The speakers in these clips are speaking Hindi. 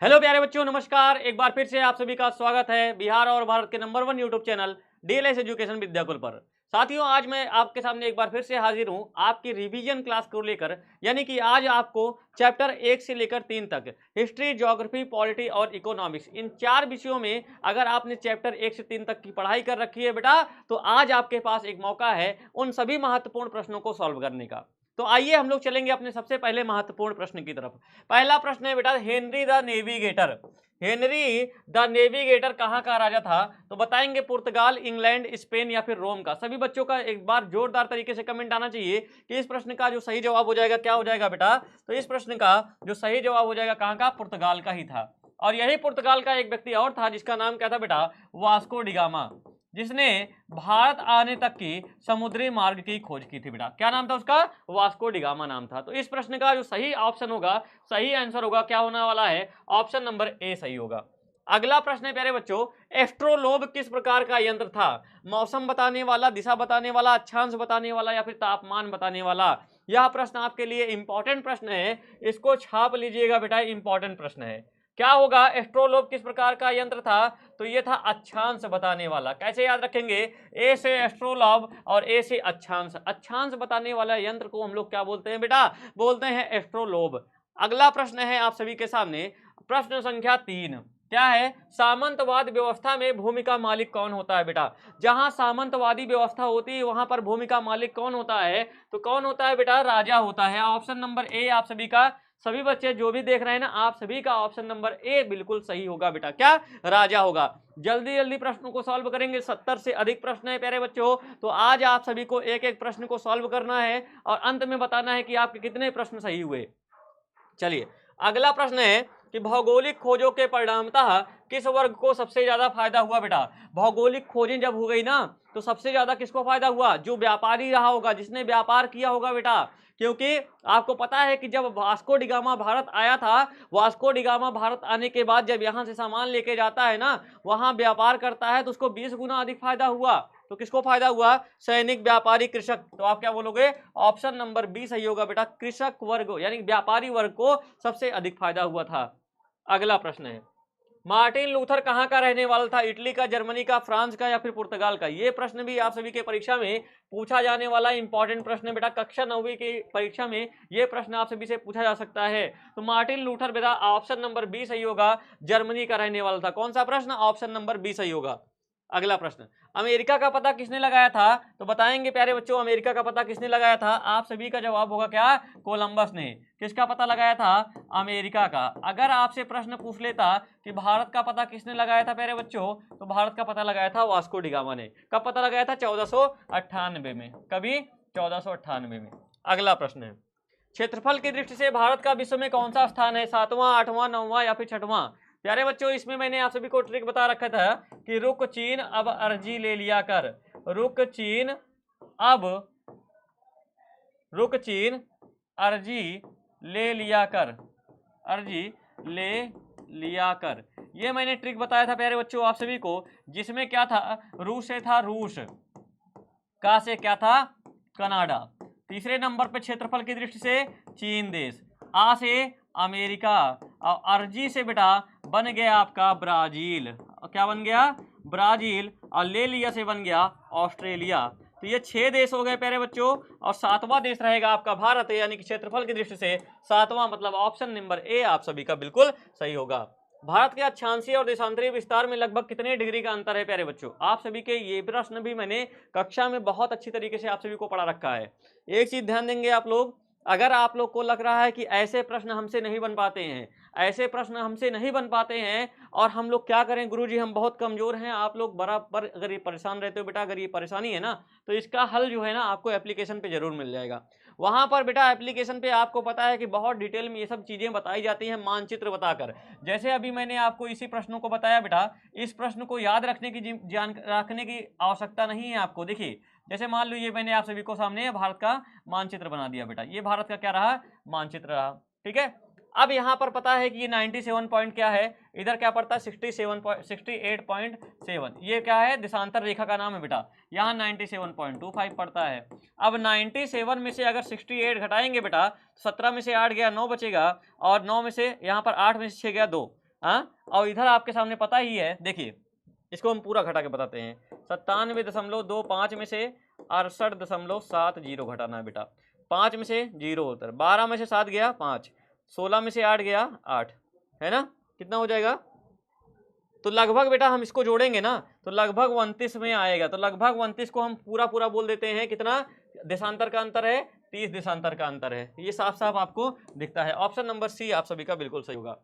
हेलो प्यारे बच्चों, नमस्कार। एक बार फिर से आप सभी का स्वागत है बिहार और भारत के number 1 YouTube channel DLS education Vidyakul पर। साथियों, आज मैं आपके सामने एक बार फिर से हाजिर हूं आपकी रिवीजन क्लास को लेकर। यानी कि आज आपको चैप्टर 1 से लेकर 3 तक हिस्ट्री, ज्योग्राफी, पॉलिटी और इकोनॉमिक्स, इन 4 विषयों में अगर आपने चैप्टर 1 से 3 तक की पढ़ाई कर रखी है बेटा, तो आज आपके पास एक मौका है उन सभी महत्वपूर्ण प्रश्नों को सॉल्व करने का। तो आइए हम लोग चलेंगे अपने सबसे पहले महत्वपूर्ण प्रश्न की तरफ। पहला प्रश्न है बेटा, Henry the navigator. Henry the navigator कहाँ का राजा था? तो बताएंगे पुर्तगाल, इंग्लैंड, स्पेन या फिर रोम का। सभी बच्चों का एक बार जोरदार तरीके से कमेंट आना चाहिए कि इस प्रश्न का जो सही जवाब हो जाएगा क्या हो जाएगा बेटा। तो इस प्रश्न का जो सही जवाब हो जाएगा कहाँ का? पुर्तगाल का ही था। और यही पुर्तगाल का एक व्यक्ति और था जिसका नाम क्या था बेटा? वास्को डिगामा, जिसने भारत आने तक की समुद्री मार्ग की खोज की थी बेटा। क्या नाम था उसका? वास्को डिगामा नाम था। तो इस प्रश्न का जो सही ऑप्शन होगा, सही आंसर होगा, क्या होने वाला है? ऑप्शन नंबर ए सही होगा। अगला प्रश्न है प्यारे बच्चों, एस्ट्रोलोब किस प्रकार का यंत्र था? मौसम बताने वाला, दिशा बताने वाला, अक्षांश बताने वाला या फिर तापमान बताने वाला? यह प्रश्न आपके लिए इंपॉर्टेंट प्रश्न है, इसको छाप लीजिएगा बेटा, इंपॉर्टेंट प्रश्न है। क्या होगा? एस्ट्रोलोब किस प्रकार का यंत्र था? तो ये था अक्षांश बताने वाला। कैसे याद रखेंगे? ए से एस्ट्रोलॉब और ए से अक्षांश। अक्षांश बताने वाला यंत्र को हम लोग क्या बोलते हैं बेटा? बोलते हैं एस्ट्रोलोब। अगला प्रश्न है आप सभी के सामने, प्रश्न संख्या 3। क्या है? सामंतवाद व्यवस्था में भूमिका मालिक कौन होता है बेटा? जहां सामंतवादी व्यवस्था होती है वहां पर भूमिका मालिक कौन होता है? तो कौन होता है बेटा? राजा होता है। ऑप्शन नंबर ए आप सभी का, सभी बच्चे जो भी देख रहे हैं ना, आप सभी का ऑप्शन नंबर ए बिल्कुल सही होगा बेटा। क्या? राजा होगा। जल्दी जल्दी प्रश्नों को सॉल्व करेंगे, 70 से अधिक प्रश्न है प्यारे बच्चों। तो आज आप सभी को एक एक प्रश्न को सॉल्व करना है और अंत में बताना है कि आपके कितने प्रश्न सही हुए। चलिए, अगला प्रश्न है कि भौगोलिक खोजों के परिणामतः किस वर्ग को सबसे ज्यादा फायदा हुआ बेटा? भौगोलिक खोजें जब हो गई ना, तो सबसे ज्यादा किसको फायदा हुआ? जो व्यापारी रहा होगा, जिसने व्यापार किया होगा बेटा। क्योंकि आपको पता है कि जब वास्को डिगामा भारत आया था, वास्को डिगामा भारत आने के बाद जब यहां से सामान लेके जाता है ना, वहां व्यापार करता है, तो उसको 20 गुना अधिक फायदा हुआ। तो किसको फायदा हुआ? सैनिक, व्यापारी, कृषक। तो आप क्या बोलोगे? ऑप्शन नंबर बी सही होगा बेटा। कृषक वर्ग यानी व्यापारी वर्ग को सबसे अधिक फायदा हुआ था। अगला प्रश्न है, मार्टिन लूथर कहाँ का रहने वाला था? इटली का, जर्मनी का, फ्रांस का या फिर पुर्तगाल का? ये प्रश्न भी आप सभी के परीक्षा में पूछा जाने वाला इंपॉर्टेंट प्रश्न है बेटा। कक्षा 9वीं की परीक्षा में ये प्रश्न आप सभी से पूछा जा सकता है। तो मार्टिन लूथर बेटा ऑप्शन नंबर बी सही होगा, जर्मनी का रहने वाला था। कौन सा प्रश्न? ऑप्शन नंबर बी सही होगा। अगला प्रश्न, अमेरिका का पता किसने लगाया था? तो बताएंगे प्यारे बच्चों, अमेरिका का पता किसने लगाया था? आप सभी का जवाब होगा क्या? कोलंबस ने। किसका पता लगाया था? अमेरिका का। अगर आपसे प्रश्न पूछ लेता कि भारत का पता किसने लगाया था प्यारे बच्चों, तो भारत का पता लगाया था वास्को डिगामा ने। कब पता लगाया था? 1498 में। कभी? 1498 में। अगला प्रश्न है, क्षेत्रफल की दृष्टि से भारत का विश्व में कौन सा स्थान है? 7वां, 8वां, 9वां या फिर 6वां? प्यारे बच्चों, इसमें मैंने आप सभी को ट्रिक बता रखा था कि रुक चीन अब अर्जी ले लिया कर। रुक चीन अब, रुक चीन अर्जी ले लिया कर, अर्जी ले लिया कर। ये मैंने ट्रिक बताया था प्यारे बच्चों आप सभी को, जिसमें क्या था? रूस से था रूस, का से क्या था? कनाडा। तीसरे नंबर पे क्षेत्रफल की दृष्टि से चीन देश, आ से अमेरिका, और अर्जी से बेटा बन गया आपका ब्राजील। क्या बन गया? ब्राजील। और ले लिया से बन गया ऑस्ट्रेलिया। तो ये 6 देश हो गए प्यारे बच्चों, और 7वां देश रहेगा आपका भारत, यानी कि क्षेत्रफल की दृष्टि से 7वां, मतलब ऑप्शन नंबर ए आप सभी का बिल्कुल सही होगा। भारत के अक्षांशीय और देशांतरीय विस्तार में लगभग कितने डिग्री का अंतर है प्यारे बच्चों? आप सभी के ये प्रश्न भी मैंने कक्षा में बहुत अच्छी तरीके से आप सभी को पढ़ा रखा है। एक चीज ध्यान देंगे आप लोग, अगर आप लोग को लग रहा है कि ऐसे प्रश्न हमसे नहीं बन पाते हैं, ऐसे प्रश्न हमसे नहीं बन पाते हैं और हम लोग क्या करें गुरुजी, हम बहुत कमजोर हैं, आप लोग बराबर अगर ये परेशान रहते हो बेटा, अगर ये परेशानी है ना, तो इसका हल जो है ना आपको एप्लीकेशन पे जरूर मिल जाएगा। वहां पर बेटा एप्लीकेशन पे आपको पता है कि बहुत डिटेल में ये सब चीजें बताई जाती हैं, मानचित्र बताकर। जैसे अभी मैंने आपको इसी प्रश्नों को बताया बेटा, इस प्रश्न को याद रखने की रखने की आवश्यकता नहीं है आपको। देखिए, जैसे मान लो ये मैंने आप सभी को सामने भारत का मानचित्र बना दिया बेटा, ये भारत का क्या रहा? मानचित्र रहा। ठीक है, अब यहाँ पर पता है कि ये 97 पॉइंट क्या है, इधर क्या पड़ता है? 68.7। ये क्या है? देशांतर रेखा का नाम है बेटा। यहाँ 97.25 पड़ता है। अब 97 में से अगर 68 घटाएंगे बेटा, 17 में से 8 गया, 9 बचेगा, और 9 में से यहाँ पर 8 में से 6 गया, 2। हाँ, और इधर आपके सामने पता ही है, देखिए इसको हम पूरा घटा के बताते हैं। 97.25 में से 68.70 घटाना है बेटा। 5 में से 0 उतर, 12 में से 7 गया 5, 16 में से 8 गया 8, है ना, कितना हो जाएगा? तो लगभग बेटा हम इसको जोड़ेंगे ना तो लगभग 29 में आएगा। तो लगभग 29 को हम पूरा पूरा बोल देते हैं, कितना देशांतर का अंतर है? 30 देशांतर का अंतर है। ये साफ साफ आपको दिखता है। ऑप्शन नंबर सी आप सभी का बिल्कुल सही होगा।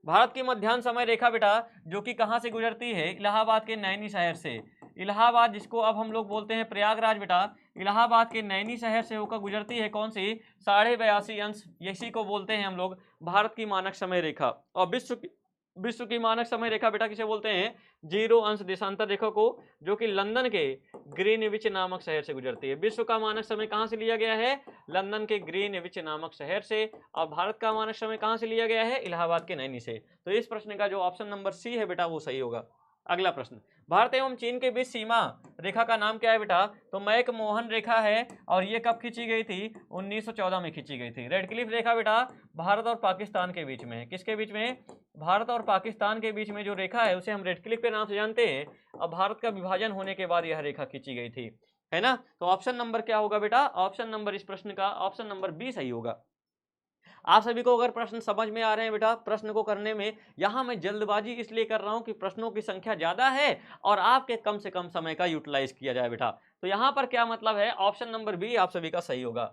भारत की मध्याह्न समय रेखा बेटा जो कि कहाँ से गुजरती है? इलाहाबाद के नैनी शहर से। इलाहाबाद जिसको अब हम लोग बोलते हैं प्रयागराज बेटा, इलाहाबाद के नैनी शहर से होकर गुजरती है कौन सी? 82.5 अंश, इसी को बोलते हैं हम लोग भारत की मानक समय रेखा। और विश्व की मानक समय रेखा बेटा किसे बोलते हैं? 0 अंश देशांतर रेखा को, जो कि लंदन के ग्रीनविच नामक शहर से गुजरती है। विश्व का मानक समय कहां से लिया गया है? लंदन के ग्रीनविच नामक शहर से। और भारत का मानक समय कहां से लिया गया है? इलाहाबाद के नैनी से। तो इस प्रश्न का जो ऑप्शन नंबर सी है बेटा वो सही होगा। अगला प्रश्न, भारत एवं चीन के बीच सीमा रेखा का नाम क्या है बेटा? तो मैक मोहन रेखा है। और ये कब खींची गई थी? 1914 में खींची गई थी। रेड क्लिफ रेखा बेटा भारत और पाकिस्तान के बीच में है। किसके बीच में? भारत और पाकिस्तान के बीच में जो रेखा है उसे हम रेड क्लिफ के नाम से जानते हैं। अब भारत का विभाजन होने के बाद यह रेखा खींची गई थी, है ना। तो ऑप्शन नंबर क्या होगा बेटा? ऑप्शन नंबर इस प्रश्न का ऑप्शन नंबर बी सही होगा। आप सभी को अगर प्रश्न समझ में आ रहे हैं बेटा, प्रश्न को करने में यहां मैं जल्दबाजी इसलिए कर रहा हूं कि प्रश्नों की संख्या ज्यादा है और आपके कम से कम समय का यूटिलाइज किया जाए बेटा। तो यहां पर क्या मतलब है? ऑप्शन नंबर बी आप सभी का सही होगा।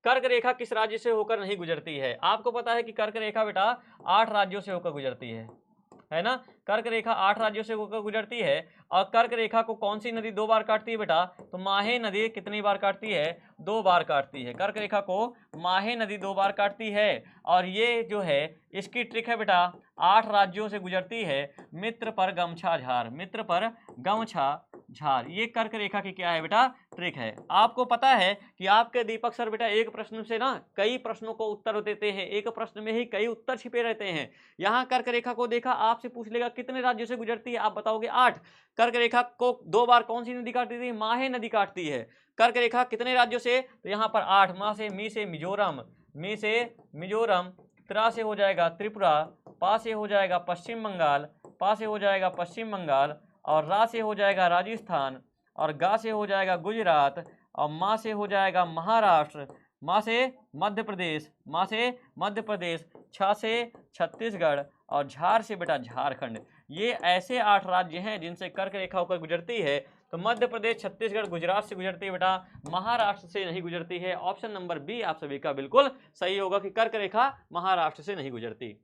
कर्क रेखा किस राज्य से होकर नहीं गुजरती है? आपको पता है कि कर्क रेखा बेटा 8 राज्यों से होकर गुजरती है ना। कर्क रेखा 8 राज्यों से होकर गुजरती है। और कर्क रेखा को कौन सी नदी 2 बार काटती है बेटा? तो माहे नदी कितनी बार काटती है? 2 बार काटती है। कर्क रेखा को माहे नदी 2 बार काटती है। और ये जो है इसकी ट्रिक है बेटा, 8 राज्यों से गुजरती है। मित्र पर गमछा झार, मित्र पर गमछा झार, ये कर्क रेखा की क्या है बेटा? ट्रिक है। आपको पता है कि आपके दीपक सर बेटा एक प्रश्न से ना कई प्रश्नों को उत्तर देते हैं, एक प्रश्न में ही कई उत्तर छिपे रहते हैं। यहाँ कर्क रेखा को देखा, आपसे पूछ लेगा कितने राज्यों से गुजरती है, आप बताओगे 8। कर्क रेखा को 2 बार कौन सी नदी काटती थी? माहे नदी काटती है। कर्क रेखा कितने राज्यों से? तो यहाँ पर 8। मा से मी से मिजोरम, मी से मिजोरम, त्रा से हो जाएगा त्रिपुरा, पा से हो जाएगा पश्चिम बंगाल, पा से हो जाएगा पश्चिम बंगाल, और रा से हो जाएगा राजस्थान, और गा से हो जाएगा गुजरात, और माँ से हो जाएगा महाराष्ट्र, माँ से मध्य प्रदेश, माँ से मध्य प्रदेश, छा से छत्तीसगढ़, और झार से बेटा झारखंड। ये ऐसे 8 राज्य हैं जिनसे कर्क रेखा होकर गुजरती है। तो मध्य प्रदेश, छत्तीसगढ़, गुजरात से गुजरती है बेटा, महाराष्ट्र से नहीं गुजरती है। ऑप्शन नंबर बी आप सभी का बिल्कुल सही होगा कि कर्क रेखा महाराष्ट्र से नहीं गुजरती।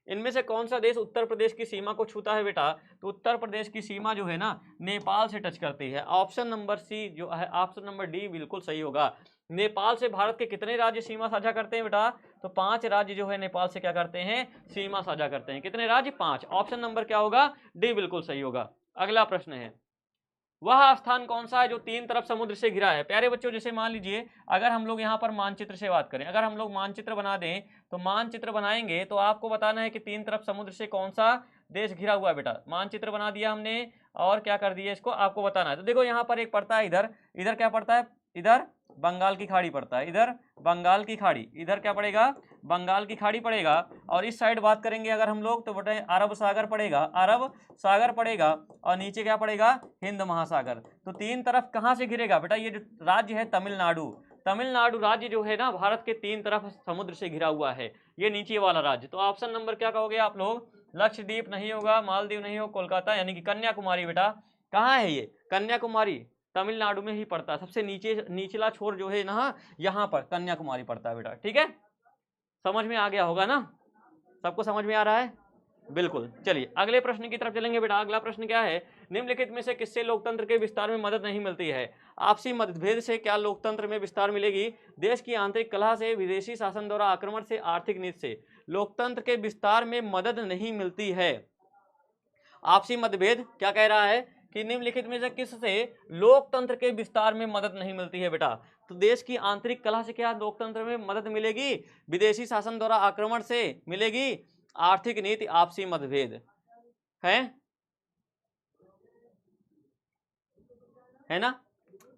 इनमें से कौन सा देश उत्तर प्रदेश की सीमा को छूता है बेटा? तो उत्तर प्रदेश की सीमा जो है ना नेपाल से टच करती है। ऑप्शन नंबर सी जो है, ऑप्शन नंबर डी बिल्कुल सही होगा। नेपाल से भारत के कितने राज्य सीमा साझा करते हैं बेटा? तो 5 राज्य जो है नेपाल से क्या करते हैं? सीमा साझा करते हैं। कितने राज्य? 5। ऑप्शन नंबर क्या होगा? डी बिल्कुल सही होगा। अगला प्रश्न है, वह स्थान कौन सा है जो 3 तरफ समुद्र से घिरा है? प्यारे बच्चों जैसे मान लीजिए अगर हम लोग यहाँ पर मानचित्र से बात करें, अगर हम लोग मानचित्र बना दें तो मानचित्र बनाएंगे तो आपको बताना है कि 3 तरफ समुद्र से कौन सा देश घिरा हुआ है बेटा। मानचित्र बना दिया हमने और क्या कर दिया, इसको आपको बताना है। तो देखो यहाँ पर एक पड़ता है इधर, इधर क्या पड़ता है? इधर बंगाल की खाड़ी पड़ता है, इधर बंगाल की खाड़ी, इधर क्या पड़ेगा? बंगाल की खाड़ी पड़ेगा। और इस साइड बात करेंगे अगर हम लोग तो बेटा अरब सागर पड़ेगा, अरब सागर पड़ेगा, और नीचे क्या पड़ेगा? हिंद महासागर। तो 3 तरफ कहाँ से घिरेगा बेटा? ये जो राज्य है तमिलनाडु, तमिलनाडु राज्य जो है ना भारत के 3 तरफ समुद्र से घिरा हुआ है, ये नीचे वाला राज्य। तो ऑप्शन नंबर क्या कहोगे आप लोग? लक्षद्वीप नहीं होगा, मालदीव नहीं होगा, कोलकाता यानी कि कन्याकुमारी बेटा। कहाँ है ये? कन्याकुमारी तमिलनाडु में ही पड़ता है। सबसे नीचे निचला छोर जो है ना यहाँ पर कन्याकुमारी पड़ता है बेटा। ठीक है, समझ में आ गया होगा ना? सबको समझ में आ रहा है? बिल्कुल। चलिए अगले प्रश्न की तरफ चलेंगे बेटा। अगला प्रश्न क्या है, निम्नलिखित में से किससे लोकतंत्र के विस्तार में मदद नहीं मिलती है? आपसी मतभेद से क्या लोकतंत्र में विस्तार मिलेगी? देश की आंतरिक कलह से, विदेशी शासन द्वारा आक्रमण से, आर्थिक नीति से लोकतंत्र के विस्तार में मदद नहीं मिलती है। आपसी मतभेद क्या कह रहा है कि निम्नलिखित में से किससे लोकतंत्र के विस्तार में मदद नहीं मिलती है बेटा? तो देश की आंतरिक कलह से क्या लोकतंत्र में मदद मिलेगी? विदेशी शासन द्वारा आक्रमण से मिलेगी, आर्थिक नीति, आपसी मतभेद है ना।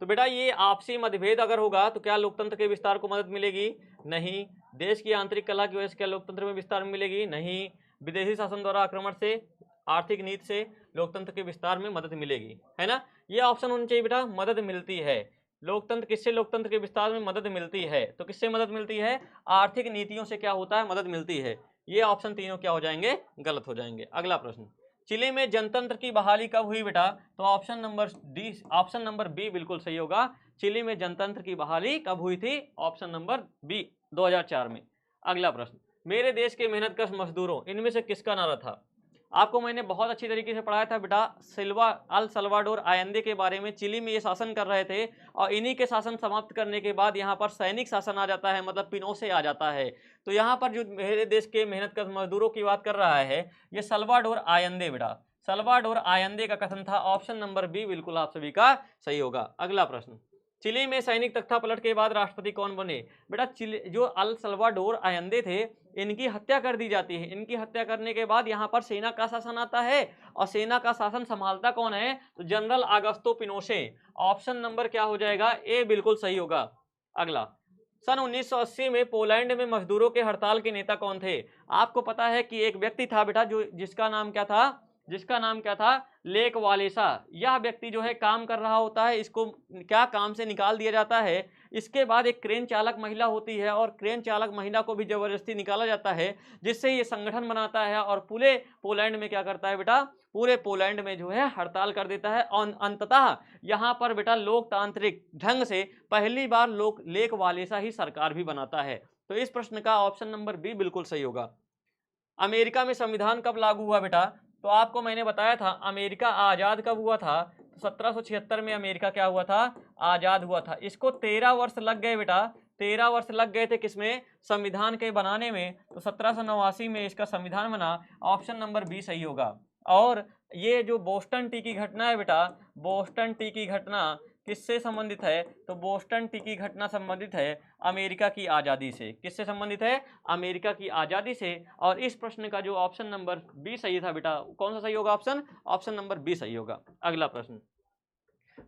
तो बेटा ये आपसी मतभेद अगर होगा तो क्या लोकतंत्र के विस्तार को मदद मिलेगी? नहीं। देश की आंतरिक कलह की वजह से क्या लोकतंत्र में विस्तार मिलेगी? नहीं। विदेशी शासन द्वारा आक्रमण से, आर्थिक नीति से लोकतंत्र के विस्तार में मदद मिलेगी, है ना। ये ऑप्शन होना चाहिए बेटा, मदद मिलती है। लोकतंत्र किससे लोकतंत्र के विस्तार में मदद मिलती है, तो किससे मदद मिलती है, आर्थिक नीतियों से क्या होता है, मदद मिलती है। ये ऑप्शन तीनों क्या हो जाएंगे, गलत हो जाएंगे। अगला प्रश्न, चिली में जनतंत्र की बहाली कब हुई बेटा, तो ऑप्शन नंबर बी बिल्कुल सही होगा। चिली में जनतंत्र की बहाली कब हुई थी, ऑप्शन नंबर बी 2004 में। अगला प्रश्न, मेरे देश के मेहनतकश मजदूरों इनमें से किसका नारा था। आपको मैंने बहुत अच्छी तरीके से पढ़ाया था बेटा, अल सल्वाडोर आयंदे के बारे में। चिली में ये शासन कर रहे थे और इन्हीं के शासन समाप्त करने के बाद यहाँ पर सैनिक शासन आ जाता है, मतलब पिनोसे आ जाता है। तो यहाँ पर जो मेरे देश के मेहनतकश मजदूरों की बात कर रहा है ये सल्वाडोर आयंदे बेटा, सल्वाडोर आयंदे का कथन था। ऑप्शन नंबर बी बिल्कुल आप सभी का सही होगा। अगला प्रश्न, चिली में सैनिक तख्तापलट के बाद राष्ट्रपति कौन बने। बेटा चिली जो अल सल्वाडोर आयंदे थे इनकी हत्या कर दी जाती है। इनकी हत्या करने के बाद यहाँ पर सेना का शासन आता है और सेना का शासन संभालता कौन है, तो जनरल आगस्तो पिनोशे। ऑप्शन नंबर क्या हो जाएगा, ए बिल्कुल सही होगा। अगला, सन 1980 में पोलैंड में मजदूरों के हड़ताल के नेता कौन थे। आपको पता है कि एक व्यक्ति था बेटा जो जिसका नाम क्या था, लेक वालेसा। यह व्यक्ति जो है काम कर रहा होता है, इसको क्या काम से निकाल दिया जाता है। इसके बाद एक क्रेन चालक महिला होती है और क्रेन चालक महिला को भी जबरदस्ती निकाला जाता है, जिससे ये संगठन बनाता है और पूरे पोलैंड में क्या करता है बेटा, पूरे पोलैंड में जो है हड़ताल कर देता है। और अंततः यहाँ पर बेटा लोकतांत्रिक ढंग से पहली बार लेक वालेसा ही सरकार भी बनाता है। तो इस प्रश्न का ऑप्शन नंबर बी बिल्कुल सही होगा। अमेरिका में संविधान कब लागू हुआ बेटा, तो आपको मैंने बताया था अमेरिका आज़ाद कब हुआ था, तो 1776 में अमेरिका क्या हुआ था, आज़ाद हुआ था। इसको 13 वर्ष लग गए बेटा, 13 वर्ष लग गए थे किसमें, संविधान के बनाने में। तो 1789 में इसका संविधान बना। ऑप्शन नंबर बी सही होगा। और ये जो बोस्टन टी की घटना है बेटा, बोस्टन टी की घटना किससे संबंधित है, तो बोस्टन टी की घटना संबंधित है अमेरिका की आज़ादी से। किससे संबंधित है, अमेरिका की आज़ादी से। और इस प्रश्न का जो ऑप्शन नंबर बी सही था बेटा, कौन सा सही होगा ऑप्शन नंबर बी सही होगा। अगला प्रश्न,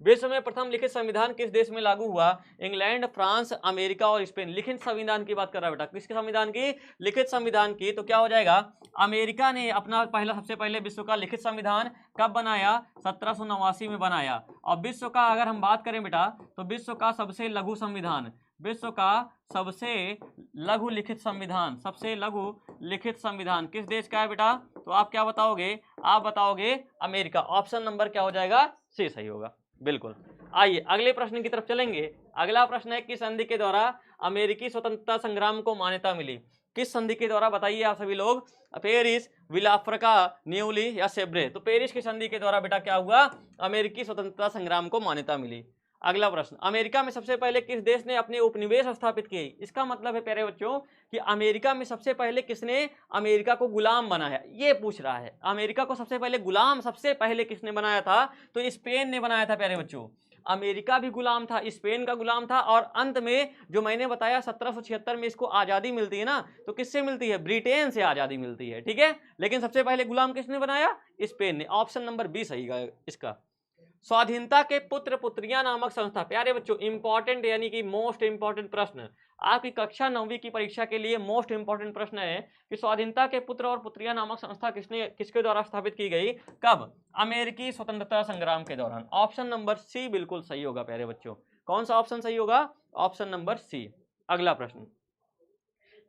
विश्व में प्रथम लिखित संविधान किस देश में लागू हुआ। इंग्लैंड, फ्रांस, अमेरिका और स्पेन। लिखित संविधान की बात कर रहा है बेटा, किसके संविधान की, लिखित संविधान की। तो क्या हो जाएगा, अमेरिका ने अपना सबसे पहले विश्व का लिखित संविधान कब बनाया, 1789 में बनाया। और विश्व का अगर हम बात करें बेटा, तो विश्व का सबसे लघु संविधान, विश्व का सबसे लघु लिखित संविधान, सबसे लघु लिखित संविधान किस देश का है बेटा, तो आप क्या बताओगे, आप बताओगे अमेरिका। ऑप्शन नंबर क्या हो जाएगा, सी सही होगा बिल्कुल। आइए अगले प्रश्न की तरफ चलेंगे। अगला प्रश्न है, किस संधि के द्वारा अमेरिकी स्वतंत्रता संग्राम को मान्यता मिली। किस संधि के द्वारा बताइए आप सभी लोग, पेरिस, विलाफ्रिका, न्यूली या सेब्रे। तो पेरिस की संधि के द्वारा बेटा क्या हुआ, अमेरिकी स्वतंत्रता संग्राम को मान्यता मिली। अगला प्रश्न, अमेरिका में सबसे पहले किस देश ने अपने उपनिवेश स्थापित किए। इसका मतलब है प्यारे बच्चों कि अमेरिका में सबसे पहले किसने अमेरिका को गुलाम बनाया, ये पूछ रहा है। अमेरिका को सबसे पहले गुलाम सबसे पहले किसने बनाया था, तो स्पेन ने बनाया था प्यारे बच्चों। अमेरिका भी गुलाम था, स्पेन का गुलाम था। और अंत में जो मैंने बताया 1776 में इसको आज़ादी मिलती है ना, तो किससे मिलती है, ब्रिटेन से आज़ादी मिलती है, ठीक है। लेकिन सबसे पहले गुलाम किसने बनाया, स्पेन ने। ऑप्शन नंबर बी सही है इसका। स्वाधीनता के पुत्र पुत्रियां नामक संस्था, प्यारे बच्चों इंपॉर्टेंट यानी कि मोस्ट इंपॉर्टेंट प्रश्न आपकी कक्षा 9वीं की परीक्षा के लिए मोस्ट इंपॉर्टेंट प्रश्न है कि स्वाधीनता के पुत्र और पुत्रियां नामक संस्था किसके द्वारा स्थापित की गई, कब, अमेरिकी स्वतंत्रता संग्राम के दौरान। ऑप्शन नंबर सी बिल्कुल सही होगा प्यारे बच्चों। कौन सा ऑप्शन सही होगा, ऑप्शन नंबर सी। अगला प्रश्न,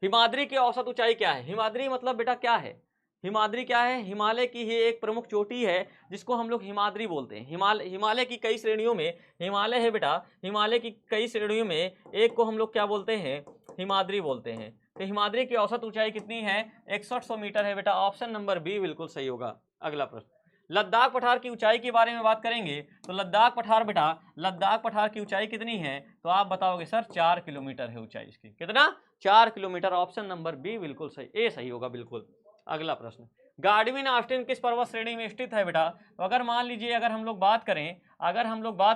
हिमाद्री की औसत ऊंचाई क्या है। हिमाद्री मतलब बेटा क्या है, हिमाद्री क्या है, हिमालय की ही एक प्रमुख चोटी है जिसको हम लोग हिमाद्री बोलते हैं। हिमालय की कई श्रेणियों में, हिमालय है बेटा, हिमालय की कई श्रेणियों में एक को हम लोग क्या बोलते हैं, हिमाद्री बोलते हैं। तो हिमाद्री की औसत ऊंचाई कितनी है, 6100 मीटर है बेटा। ऑप्शन नंबर बी बिल्कुल सही होगा। अगला प्रश्न, लद्दाख पठार की ऊंचाई के बारे में बात करेंगे। तो लद्दाख पठार बेटा, लद्दाख पठार की ऊंचाई कितनी है, तो आप बताओगे सर 4 किलोमीटर है ऊंचाई इसकी। कितना, 4 किलोमीटर। ऑप्शन नंबर बी बिल्कुल सही, ए सही होगा बिल्कुल। अगला प्रश्न, गार्डविन ऑस्टिन किस पर्वत श्रेणी में स्थित है बेटा। तो अगर मान लीजिए अगर हम लोग बात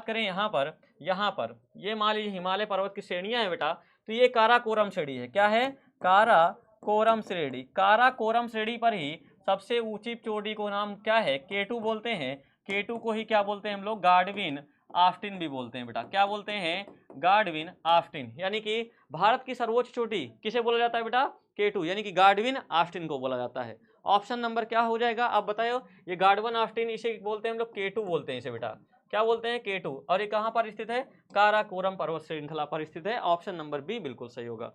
करें यहाँ पर ये मान लीजिए हिमालय पर्वत की श्रेणियां हैं बेटा, तो ये काराकोरम श्रेणी है। क्या है, काराकोरम श्रेणी। काराकोरम श्रेणी पर ही सबसे ऊंची चोटी को नाम क्या है, केटू बोलते हैं। केटू को ही क्या बोलते हैं हम लोग, गार्डविन ऑस्टिन भी बोलते हैं बेटा। क्या बोलते हैं, गार्डविन ऑस्टिन। यानी कि भारत की सर्वोच्च चोटी किसे बोला जाता है बेटा, केटू, यानी कि गार्डविन ऑस्टिन को बोला जाता है। ऑप्शन नंबर क्या हो जाएगा आप बताओ। ये गार्डवन ऑस्टिन इसे बोलते हैं हम लोग, K2 बोलते हैं इसे बेटा, क्या बोलते हैं K2, और ये कहाँ पर स्थित है, काराकोरम पर्वत श्रृंखला पर स्थित है। ऑप्शन नंबर बी बिल्कुल सही होगा।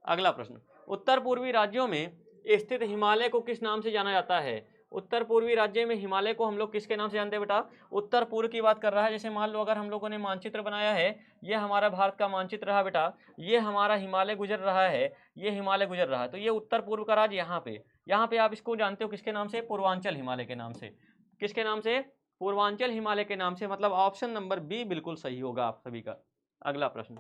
अगला प्रश्न, उत्तर पूर्वी राज्यों में स्थित हिमालय को किस नाम से जाना जाता है। उत्तर पूर्वी राज्य में हिमालय को हम लोग किसके नाम से जानते हैं बेटा, उत्तर पूर्व की बात कर रहा है। जैसे मान लो अगर हम लोगों ने मानचित्र बनाया है, ये हमारा भारत का मानचित्र रहा बेटा, ये हमारा हिमालय गुजर रहा है, ये हिमालय गुजर रहा है, तो ये उत्तर पूर्व का राज्य यहाँ पे आप इसको जानते हो किसके नाम से, पूर्वांचल हिमालय के नाम से। किसके नाम से, पूर्वांचल हिमालय के नाम से, मतलब ऑप्शन नंबर बी बिल्कुल सही होगा आप सभी का। अगला प्रश्न,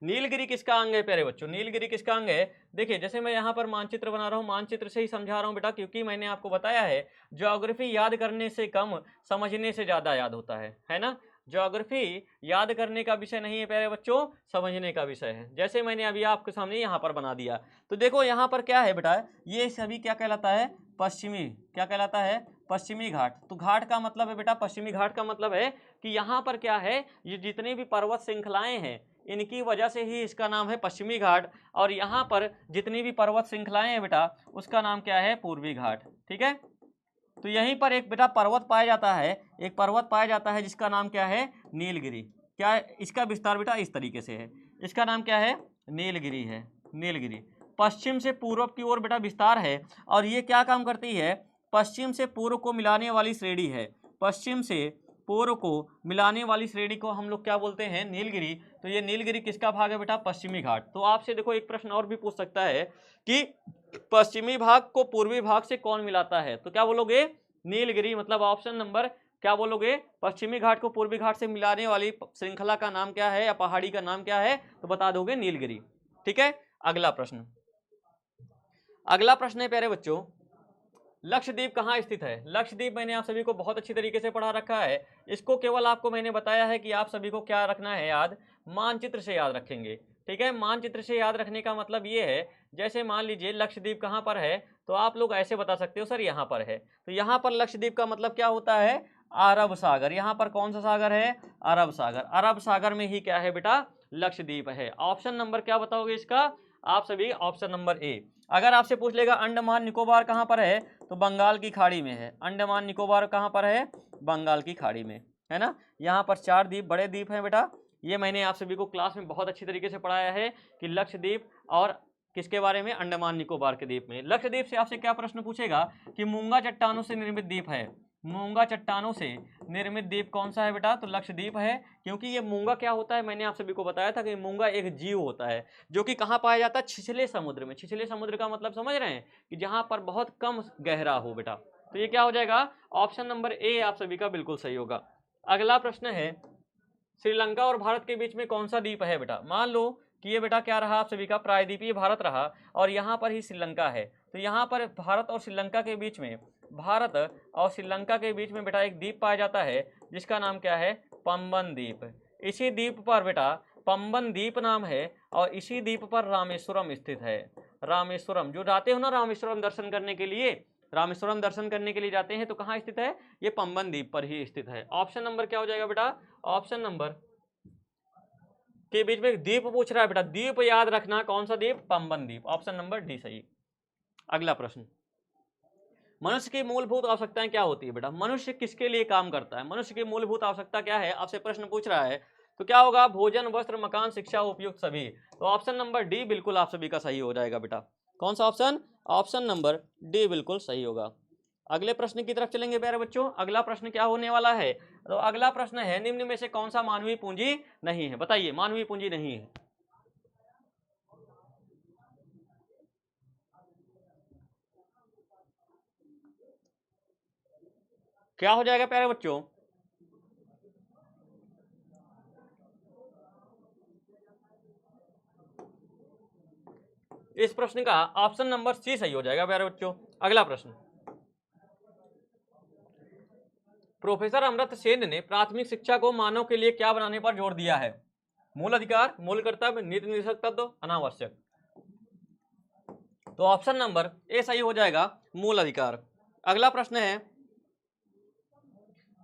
नीलगिरी किसका अंग है प्यारे बच्चों, नीलगिरी किसका अंग है। देखिए जैसे मैं यहाँ पर मानचित्र बना रहा हूँ, मानचित्र से ही समझा रहा हूँ बेटा, क्योंकि मैंने आपको बताया है ज्योग्राफी याद करने से कम समझने से ज्यादा याद होता है ना। ज्योग्राफी याद करने का विषय नहीं है प्यारे बच्चों, समझने का विषय है। जैसे मैंने अभी आपके सामने यहाँ पर बना दिया, तो देखो यहाँ पर क्या है बेटा, ये सभी क्या कहलाता है, पश्चिमी, क्या कहलाता है, पश्चिमी घाट। तो घाट का मतलब है बेटा, पश्चिमी घाट का मतलब है कि यहाँ पर क्या है, ये जितनी भी पर्वत श्रृंखलाएं हैं इनकी वजह से ही इसका नाम है पश्चिमी घाट, और यहाँ पर जितनी भी पर्वत श्रृंखलाएं हैं बेटा उसका नाम क्या है, पूर्वी घाट। ठीक है, तो यहीं पर एक बेटा पर्वत पाया जाता है, एक पर्वत पाया जाता है जिसका नाम क्या है, नीलगिरी। क्या है इसका विस्तार बेटा, इस तरीके से है, इसका नाम क्या है, नीलगिरी है। नीलगिरी पश्चिम से पूर्व की ओर बेटा विस्तार है, और ये क्या काम करती है, पश्चिम से पूर्व को मिलाने वाली श्रेणी है। पश्चिम से पूर्व को मिलाने वाली श्रेणी को हम लोग क्या बोलते हैं, नीलगिरी। तो ये नीलगिरी किसका भाग है बेटा, पश्चिमी घाट। तो आपसे देखो एक प्रश्न और भी पूछ सकता है कि पश्चिमी भाग को पूर्वी भाग से कौन मिलाता है, तो क्या बोलोगे, नीलगिरी। मतलब ऑप्शन नंबर क्या बोलोगे, पश्चिमी घाट को पूर्वी घाट से मिलाने वाली श्रृंखला का नाम क्या है या पहाड़ी का नाम क्या है, तो बता दोगे नीलगिरी। ठीक है, अगला प्रश्न, अगला प्रश्न है प्यारे बच्चों, लक्षद्वीप कहाँ स्थित है। लक्षद्वीप मैंने आप सभी को बहुत अच्छी तरीके से पढ़ा रखा है, इसको केवल आपको मैंने बताया है कि आप सभी को क्या रखना है याद, मानचित्र से याद रखेंगे। ठीक है, मानचित्र से याद रखने का मतलब ये है, जैसे मान लीजिए लक्षद्वीप कहाँ पर है, तो आप लोग ऐसे बता सकते हो सर यहाँ पर है, तो यहाँ पर लक्षद्वीप का मतलब क्या होता है, अरब सागर। यहाँ पर कौन सा सागर है, अरब सागर। अरब सागर में ही क्या है बेटा, लक्षद्वीप है। ऑप्शन नंबर क्या बताओगे इसका आप सभी, ऑप्शन नंबर ए। अगर आपसे पूछ लेगा अंडमान निकोबार कहाँ पर है, तो बंगाल की खाड़ी में है। अंडमान निकोबार कहाँ पर है, बंगाल की खाड़ी में, है ना। यहाँ पर 4 द्वीप, बड़े द्वीप हैं बेटा, ये मैंने आप सभी को क्लास में बहुत अच्छी तरीके से पढ़ाया है कि लक्षद्वीप और किसके बारे में, अंडमान निकोबार के द्वीप में। लक्षद्वीप से आपसे क्या प्रश्न पूछेगा कि मूंगा चट्टानों से निर्मित द्वीप है, मूंगा चट्टानों से निर्मित द्वीप कौन सा है बेटा, तो लक्षद्वीप है। क्योंकि ये मूंगा क्या होता है, मैंने आप सभी को बताया था कि मूंगा एक जीव होता है जो कि कहाँ पाया जाता है, छिछले समुद्र में। छिछले समुद्र का मतलब समझ रहे हैं कि जहाँ पर बहुत कम गहरा हो बेटा। तो ये क्या हो जाएगा, ऑप्शन नंबर ए आप सभी का बिल्कुल सही होगा। अगला प्रश्न है, श्रीलंका और भारत के बीच में कौन सा द्वीप है बेटा। मान लो कि ये बेटा क्या रहा आप सभी का, प्रायद्वीपीय भारत रहा, और यहाँ पर ही श्रीलंका है। तो यहाँ पर भारत और श्रीलंका के बीच में, भारत और श्रीलंका के बीच में बेटा एक द्वीप पाया जाता है जिसका नाम क्या है, पंबन द्वीप। इसी द्वीप पर बेटा पंबन द्वीप नाम है, और इसी द्वीप पर रामेश्वरम स्थित है। रामेश्वरम, जो जाते हो ना रामेश्वरम दर्शन करने के लिए, रामेश्वरम दर्शन करने के लिए जाते हैं, तो कहाँ स्थित है, ये पंबन द्वीप पर ही स्थित है। ऑप्शन नंबर क्या हो जाएगा बेटा, ऑप्शन नंबर के बीच में द्वीप पूछ रहा है बेटा, द्वीप याद रखना, कौन सा द्वीप, पंबन द्वीप। ऑप्शन नंबर डी सही। अगला प्रश्न, मनुष्य की मूलभूत आवश्यकताएं क्या होती है बेटा। मनुष्य किसके लिए काम करता है, मनुष्य की मूलभूत आवश्यकता क्या है, आपसे प्रश्न पूछ रहा है, तो क्या होगा, भोजन, वस्त्र, मकान, शिक्षा, उपयुक्त सभी। तो ऑप्शन नंबर डी बिल्कुल आप सभी का सही हो जाएगा बेटा। कौन सा ऑप्शन, ऑप्शन नंबर डी बिल्कुल सही होगा। अगले प्रश्न की तरफ चलेंगे प्यारे बच्चों। अगला प्रश्न क्या होने वाला है, तो अगला प्रश्न है, निम्न में से कौन सा मानवीय पूंजी नहीं है, बताइए मानवीय पूंजी नहीं है। क्या हो जाएगा प्यारे बच्चों, इस प्रश्न का ऑप्शन नंबर सी सही हो जाएगा प्यारे बच्चों। अगला प्रश्न, प्रोफेसर अमृत सेन ने प्राथमिक शिक्षा को मानव के लिए क्या बनाने पर जोर दिया है। मूल अधिकार, मूल कर्तव्य, नीति निर्देशक तत्व, अनावश्यक। तो ऑप्शन नंबर ए सही हो जाएगा, मूल अधिकार। अगला प्रश्न है,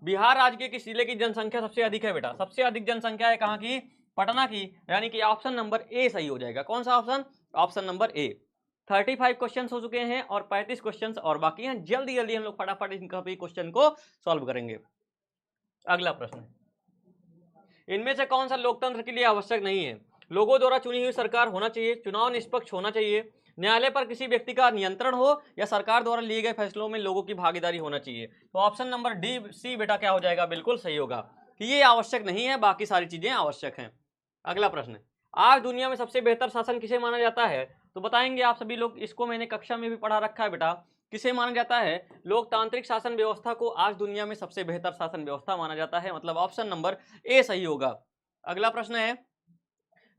बिहार राज्य के किस जिले की जनसंख्या सबसे अधिक है बेटा। सबसे अधिक जनसंख्या है कहाँ की, पटना की, यानी कि ऑप्शन नंबर ए सही हो जाएगा। कौन सा option, option number A. 35 question हो चुके हैं और 35 क्वेश्चन और बाकी हैं। जल्दी जल्दी हम लोग फटाफट इनका भी क्वेश्चन को सॉल्व करेंगे। अगला प्रश्न, इनमें से कौन सा लोकतंत्र के लिए आवश्यक नहीं है? लोगों द्वारा चुनी हुई सरकार होना चाहिए, चुनाव निष्पक्ष होना चाहिए, न्यायालय पर किसी व्यक्ति का नियंत्रण हो, या सरकार द्वारा लिए गए फैसलों में लोगों की भागीदारी होना चाहिए। तो ऑप्शन नंबर डी सी बेटा क्या हो जाएगा? बिल्कुल सही होगा कि ये आवश्यक नहीं है, बाकी सारी चीजें आवश्यक हैं। अगला प्रश्न, आज दुनिया में सबसे बेहतर शासन किसे माना जाता है? तो बताएंगे आप सभी लोग, इसको मैंने कक्षा में भी पढ़ा रखा है बेटा। किसे माना जाता है? लोकतांत्रिक शासन व्यवस्था को आज दुनिया में सबसे बेहतर शासन व्यवस्था माना जाता है, मतलब ऑप्शन नंबर ए सही होगा। अगला प्रश्न है,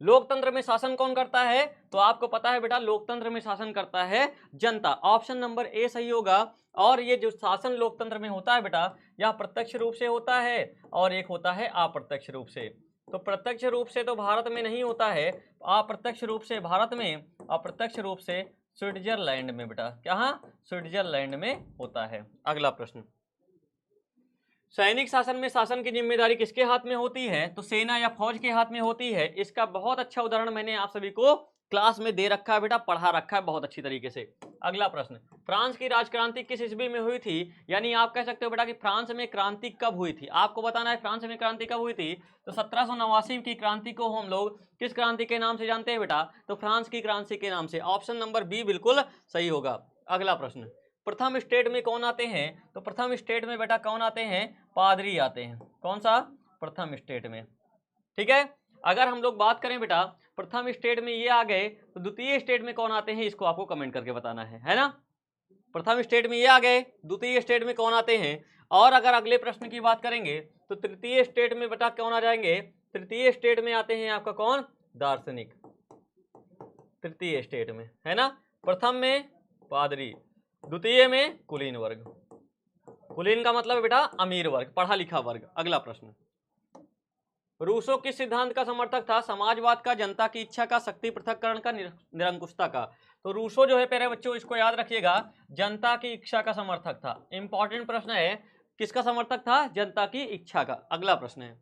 लोकतंत्र में शासन कौन करता है? तो आपको पता है बेटा, लोकतंत्र में शासन करता है जनता, ऑप्शन नंबर ए सही होगा। और ये जो शासन लोकतंत्र में होता है बेटा, यह प्रत्यक्ष रूप से होता है और एक होता है अप्रत्यक्ष रूप से। तो प्रत्यक्ष रूप से तो भारत में नहीं होता है, अप्रत्यक्ष रूप से भारत में, अप्रत्यक्ष रूप से स्विट्जरलैंड में बेटा, कहाँ? स्विट्जरलैंड में होता है। अगला प्रश्न, सैनिक शासन में शासन की जिम्मेदारी किसके हाथ में होती है? तो सेना या फौज के हाथ में होती है। इसका बहुत अच्छा उदाहरण मैंने आप सभी को क्लास में दे रखा है बेटा, पढ़ा रखा है बहुत अच्छी तरीके से। अगला प्रश्न, फ्रांस की राजक्रांति किस ईस्वी में हुई थी? यानी आप कह सकते हो बेटा कि फ्रांस में क्रांति कब हुई थी, आपको बताना है फ्रांस में क्रांति कब हुई थी। तो 1789 की क्रांति को हम लोग किस क्रांति के नाम से जानते हैं बेटा? तो फ्रांस की क्रांति के नाम से, ऑप्शन नंबर बी बिल्कुल सही होगा। अगला प्रश्न, प्रथम स्टेट में कौन आते हैं? तो प्रथम स्टेट में बेटा कौन आते हैं? पादरी आते हैं। कौन सा? प्रथम स्टेट में, ठीक है। अगर हम लोग बात करें बेटा, प्रथम स्टेट में ये आ गए, तो द्वितीय स्टेट में कौन आते हैं, इसको आपको कमेंट करके बताना है ना। प्रथम स्टेट में ये आ गए, द्वितीय स्टेट में कौन आते हैं? और अगर अगले प्रश्न की बात करेंगे तो तृतीय स्टेट में बेटा कौन आ जाएंगे? तृतीय स्टेट में आते हैं आपका कौन? दार्शनिक। तृतीय स्टेट में, है ना। प्रथम में पादरी, द्वितीय में कुलीन वर्ग। कुलीन का मतलब बेटा अमीर वर्ग, पढ़ा लिखा वर्ग। अगला प्रश्न, रूसो किस सिद्धांत का समर्थक था? समाजवाद का, जनता की इच्छा का, शक्ति पृथक्करण का, निरंकुशता का। तो रूसो जो है प्यारे बच्चों, इसको याद रखिएगा, जनता की इच्छा का समर्थक था। इंपॉर्टेंट प्रश्न है, किसका समर्थक था? जनता की इच्छा का। अगला प्रश्न है,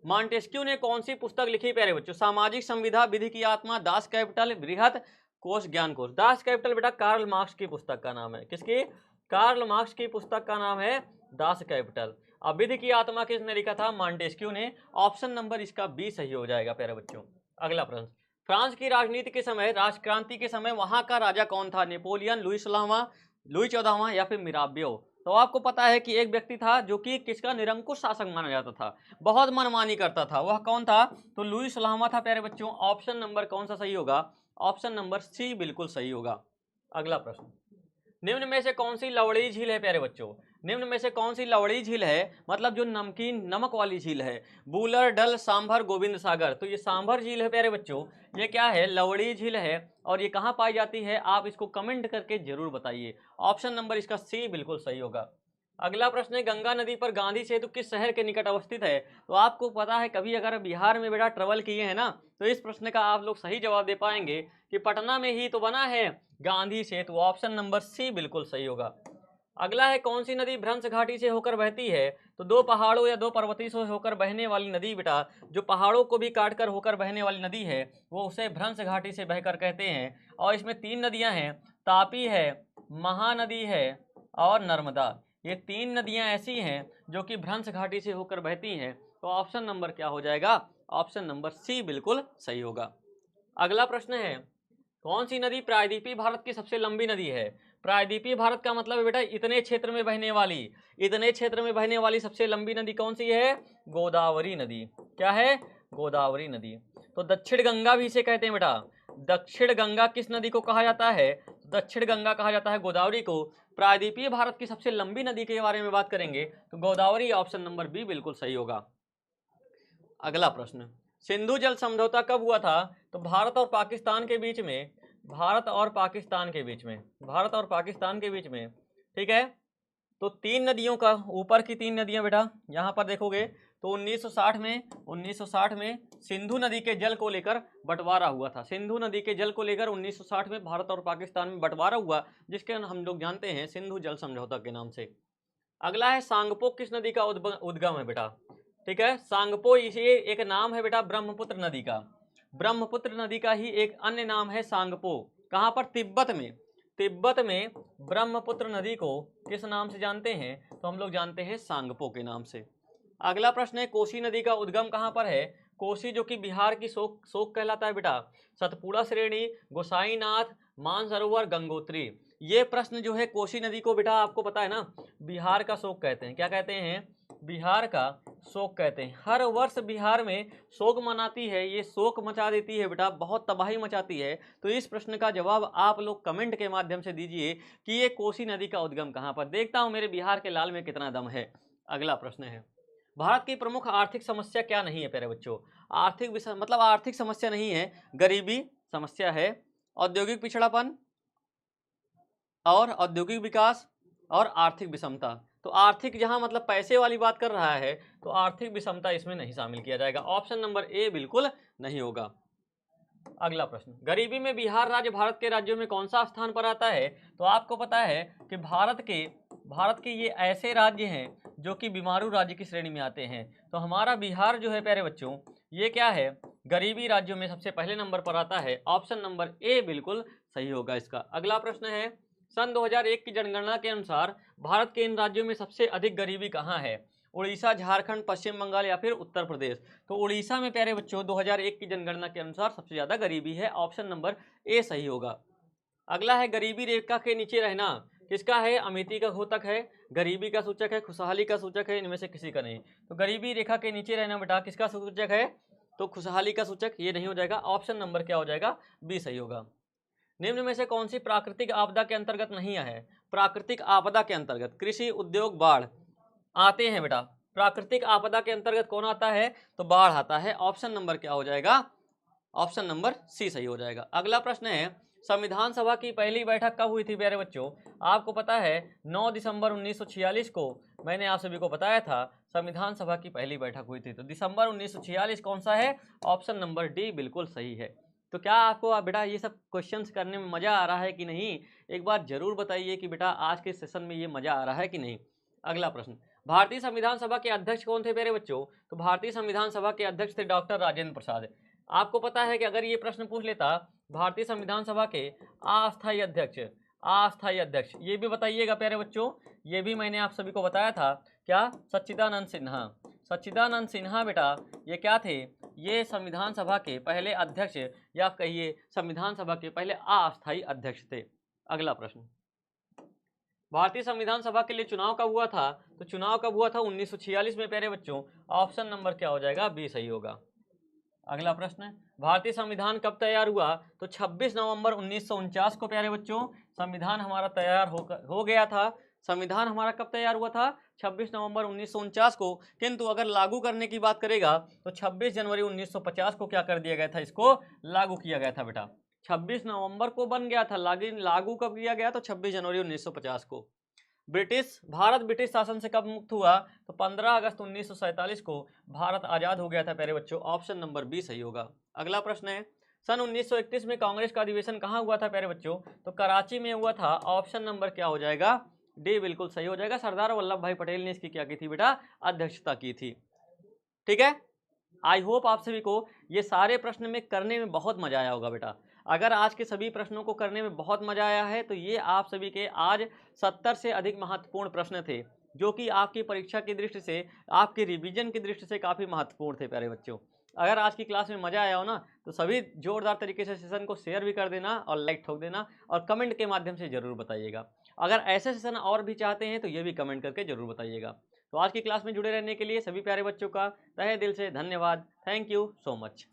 मॉन्टेस्क्यू ने कौन सी पुस्तक लिखी प्यारे बच्चों? सामाजिक संविधा, विधि की आत्मा, दास कैपिटल, बृहत कोश, ज्ञान कोश। दास कैपिटल बेटा कार्ल मार्क्स की पुस्तक का नाम है। किसकी? कार्ल मार्क्स की पुस्तक का नाम है दास कैपिटल। अब विधि की आत्मा किसने लिखा था? मॉन्टेस्क्यू ने। ऑप्शन नंबर इसका बी सही हो जाएगा प्यारे बच्चों। अगला प्रश्न, फ्रांस की राजनीति के समय, राजक्रांति के समय वहां का राजा कौन था? नेपोलियन, लुई 16वां, लुई 14वां या फिर मिराबियो? तो आपको पता है कि एक व्यक्ति था जो कि किसका? निरंकुश शासक माना जाता था, बहुत मनमानी करता था। वह कौन था? तो लुई 16वां था प्यारे बच्चों। ऑप्शन नंबर कौन सा सही होगा? ऑप्शन नंबर सी बिल्कुल सही होगा। अगला प्रश्न, निम्न में से कौन सी लवड़ी झील है प्यारे बच्चों? निम्न में से कौन सी लवड़ी झील है, मतलब जो नमकीन नमक वाली झील है? बूलर, डल, सांभर, गोविंद सागर। तो ये सांभर झील है प्यारे बच्चों। ये क्या है? लवड़ी झील है। और ये कहाँ पाई जाती है? आप इसको कमेंट करके जरूर बताइए। ऑप्शन नंबर इसका सी बिल्कुल सही होगा। अगला प्रश्न है, गंगा नदी पर गांधी सेतु किस शहर के निकट अवस्थित है? तो आपको पता है, कभी अगर बिहार में बेटा ट्रेवल किए हैं ना, तो इस प्रश्न का आप लोग सही जवाब दे पाएंगे कि पटना में ही तो बना है गांधी सेतु। ऑप्शन नंबर सी बिल्कुल सही होगा। अगला है, कौन सी नदी भ्रंश घाटी से होकर बहती है? तो दो पहाड़ों या दो पर्वतीय से होकर बहने वाली नदी बेटा, जो पहाड़ों को भी काटकर होकर बहने वाली नदी है, वो उसे भ्रंश घाटी से बहकर कहते हैं। और इसमें 3 नदियां हैं, तापी है, महानदी है और नर्मदा। ये 3 नदियां ऐसी हैं जो कि भ्रंश घाटी से होकर बहती हैं। तो ऑप्शन नंबर क्या हो जाएगा? ऑप्शन नंबर सी बिल्कुल सही होगा। अगला प्रश्न है, कौन सी नदी प्रायद्वीपीय भारत की सबसे लंबी नदी है? प्रायद्वीपीय भारत का मतलब है बेटा इतने क्षेत्र में बहने वाली, इतने क्षेत्र में बहने वाली सबसे लंबी नदी कौन सी है? गोदावरी नदी। क्या है? गोदावरी नदी। तो दक्षिण गंगा भी इसे कहते हैं बेटा। दक्षिण गंगा किस नदी को कहा जाता है? दक्षिण गंगा कहा जाता है गोदावरी को। प्रायद्वीपीय भारत की सबसे लंबी नदी के बारे में बात करेंगे तो गोदावरी, ऑप्शन नंबर बी बिल्कुल सही होगा। अगला प्रश्न, सिंधु जल समझौता कब हुआ था? तो भारत और पाकिस्तान के बीच में, भारत और पाकिस्तान के बीच में, भारत और पाकिस्तान के बीच में, ठीक है। तो 3 नदियों का, ऊपर की 3 नदियां बेटा यहाँ पर देखोगे तो 1960 में सिंधु नदी के जल को लेकर बंटवारा हुआ था। सिंधु नदी के जल को लेकर 1960 में भारत और पाकिस्तान में बंटवारा हुआ, जिसके हम लोग जानते हैं सिंधु जल समझौता के नाम से। अगला है, सांगपो किस नदी का उद्गम है बेटा? ठीक है, सांगपो इसे एक नाम है बेटा ब्रह्मपुत्र नदी का। ब्रह्मपुत्र नदी का ही एक अन्य नाम है सांगपो। कहाँ पर? तिब्बत में। तिब्बत में ब्रह्मपुत्र नदी को किस नाम से जानते हैं? तो हम लोग जानते हैं सांगपो के नाम से। अगला प्रश्न है, कोसी नदी का उद्गम कहाँ पर है? कोसी जो कि बिहार की शोक कहलाता है बेटा। सतपुड़ा श्रेणी, गोसाईनाथ, मानसरोवर, गंगोत्री। ये प्रश्न जो है कोसी नदी को बेटा आपको पता है ना, बिहार का शोक कहते हैं। क्या कहते हैं? बिहार का शोक कहते हैं। हर वर्ष बिहार में शोक मनाती है, ये शोक मचा देती है बेटा, बहुत तबाही मचाती है। तो इस प्रश्न का जवाब आप लोग कमेंट के माध्यम से दीजिए कि ये कोसी नदी का उद्गम कहाँ पर। देखता हूं मेरे बिहार के लाल में कितना दम है। अगला प्रश्न है, भारत की प्रमुख आर्थिक समस्या क्या नहीं है प्यारे बच्चों? आर्थिक समस्या नहीं है, गरीबी समस्या है, औद्योगिक पिछड़ापन और औद्योगिक विकास और आर्थिक विषमता। तो आर्थिक जहां मतलब पैसे वाली बात कर रहा है तो आर्थिक विषमता इसमें नहीं शामिल किया जाएगा। ऑप्शन नंबर ए बिल्कुल नहीं होगा। अगला प्रश्न, गरीबी में बिहार राज्य भारत के राज्यों में कौन सा स्थान पर आता है? तो आपको पता है कि भारत के ये ऐसे राज्य हैं जो कि बीमारू राज्य की श्रेणी में आते हैं। तो हमारा बिहार जो है प्यारे बच्चों, ये क्या है? गरीबी राज्यों में सबसे पहले नंबर पर आता है। ऑप्शन नंबर ए बिल्कुल सही होगा इसका। अगला प्रश्न है, सन 2001 की जनगणना के अनुसार भारत के इन राज्यों में सबसे अधिक गरीबी कहाँ है? उड़ीसा, झारखंड, पश्चिम बंगाल या फिर उत्तर प्रदेश। तो उड़ीसा में प्यारे बच्चों 2001 की जनगणना के अनुसार सबसे ज्यादा गरीबी है। ऑप्शन नंबर ए सही होगा। अगला है, गरीबी रेखा के नीचे रहना किसका है? अमिति का घोतक है, गरीबी का सूचक है, खुशहाली का सूचक है, इनमें से किसी का नहीं। तो गरीबी रेखा के नीचे रहना बेटा किसका सूचक है? तो खुशहाली का सूचक, ये नहीं हो जाएगा। ऑप्शन नंबर क्या हो जाएगा? बी सही होगा। निम्न में से कौन सी प्राकृतिक आपदा के अंतर्गत नहीं है? प्राकृतिक आपदा के अंतर्गत कृषि, उद्योग, बाढ़ आते हैं बेटा। प्राकृतिक आपदा के अंतर्गत कौन आता है? तो बाढ़ आता है। ऑप्शन नंबर क्या हो जाएगा? ऑप्शन नंबर सी सही हो जाएगा। अगला प्रश्न है, संविधान सभा की पहली बैठक कब हुई थी प्यारे बच्चों? आपको पता है 9 दिसंबर 1946 को मैंने आप सभी को बताया था संविधान सभा की पहली बैठक हुई थी। तो दिसंबर 1946 कौन सा है? ऑप्शन नंबर डी बिल्कुल सही है। तो क्या आपको बेटा ये सब क्वेश्चंस करने में मजा आ रहा है कि नहीं? एक बार जरूर बताइए कि बेटा आज के सेशन में ये मजा आ रहा है कि नहीं। अगला प्रश्न, भारतीय संविधान सभा के अध्यक्ष कौन थे प्यारे बच्चों? तो भारतीय संविधान सभा के अध्यक्ष थे डॉक्टर राजेंद्र प्रसाद। आपको पता है कि अगर ये प्रश्न पूछ लेता भारतीय संविधान सभा के अस्थायी अध्यक्ष ये भी बताइएगा प्यारे बच्चों। ये भी मैंने आप सभी को बताया था, क्या? सच्चिदानंद सिन्हा बेटा ये क्या थे? ये संविधान सभा के पहले अध्यक्ष या कहिए संविधान सभा के पहले अस्थायी अध्यक्ष थे। अगला प्रश्न, भारतीय संविधान सभा के लिए चुनाव कब हुआ था? तो चुनाव कब हुआ था? 1946 में प्यारे बच्चों। ऑप्शन नंबर क्या हो जाएगा? बी सही होगा। अगला प्रश्न, भारतीय संविधान कब तैयार हुआ? तो 26 नवंबर 1949 को प्यारे बच्चों संविधान हमारा तैयार हो गया था। संविधान हमारा कब तैयार हुआ था? 26 नवंबर 1949 को। किंतु अगर लागू करने की बात करेगा तो 26 जनवरी 1950 को क्या कर दिया गया था? इसको लागू किया गया था बेटा। 26 नवंबर को बन गया था, लागू कब किया गया? तो 26 जनवरी 1950 को। भारत ब्रिटिश शासन से कब मुक्त हुआ? तो 15 अगस्त 1947 को भारत आजाद हो गया था प्यारे बच्चों। ऑप्शन नंबर बी सही होगा। अगला प्रश्न है, सन 1931 में कांग्रेस का अधिवेशन कहाँ हुआ था प्यारे बच्चों? तो कराची में हुआ था। ऑप्शन नंबर क्या हो जाएगा? डी बिल्कुल सही हो जाएगा। सरदार वल्लभ भाई पटेल ने इसकी क्या की थी बेटा? अध्यक्षता की थी। ठीक है, आई होप आप सभी को ये सारे प्रश्न में करने में बहुत मजा आया होगा बेटा। अगर आज के सभी प्रश्नों को करने में बहुत मजा आया है तो ये आप सभी के आज 70 से अधिक महत्वपूर्ण प्रश्न थे जो कि आपकी परीक्षा की दृष्टि से, आपके रिवीजन की दृष्टि से काफ़ी महत्वपूर्ण थे प्यारे बच्चों। अगर आज की क्लास में मजा आया हो ना तो सभी जोरदार तरीके से सेशन को शेयर भी कर देना और लाइक ठोक देना और कमेंट के माध्यम से जरूर बताइएगा। अगर ऐसे सेशन और भी चाहते हैं तो ये भी कमेंट करके जरूर बताइएगा। तो आज की क्लास में जुड़े रहने के लिए सभी प्यारे बच्चों का तहे दिल से धन्यवाद। Thank you so much.